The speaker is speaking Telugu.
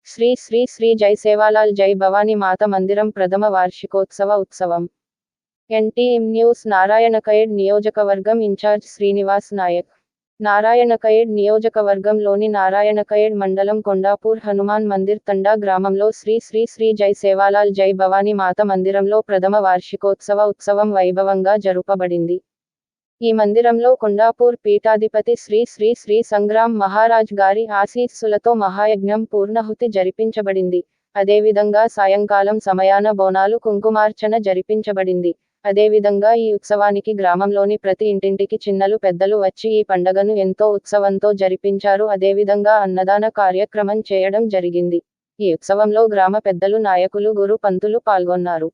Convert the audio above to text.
శ్రీ శ్రీ శ్రీ జై సేవాలాల్ జై భవానీ మాత మందిరం ప్రథమ వార్షికోత్సవ ఉత్సవం. ఎన్టీఎం న్యూస్ నారాయణఖేడ్ నియోజకవర్గం ఇన్ఛార్జ్ శ్రీనివాస్ నాయక్. నారాయణఖేడ్ నియోజకవర్గంలోని నారాయణఖేడ్ మండలం కొండాపూర్ హనుమాన్ మందిర్ తండా గ్రామంలో శ్రీ శ్రీ శ్రీ జై సేవాలాల్ జై భవానీ మాత మందిరంలో ప్రథమ వార్షికోత్సవ ఉత్సవం వైభవంగా జరుపబడింది. ఈ మందిరంలో కొండాపూర్ పీఠాధిపతి శ్రీ శ్రీ శ్రీ సంగ్రామ్ మహారాజ్ గారి ఆశీస్సులతో మహాయజ్ఞం పూర్ణహుతి జరిపించబడింది. అదేవిధంగా సాయంకాలం సమయాన బోనాలు కుంకుమార్చన జరిపించబడింది. అదేవిధంగా ఈ ఉత్సవానికి గ్రామంలోని ప్రతి ఇంటింటికి చిన్నలు పెద్దలు వచ్చి ఈ పండగను ఎంతో ఉత్సవంతో జరిపించారు. అదేవిధంగా అన్నదాన కార్యక్రమం చేయడం జరిగింది. ఈ ఉత్సవంలో గ్రామ పెద్దలు నాయకులు గురు పంతులు పాల్గొన్నారు.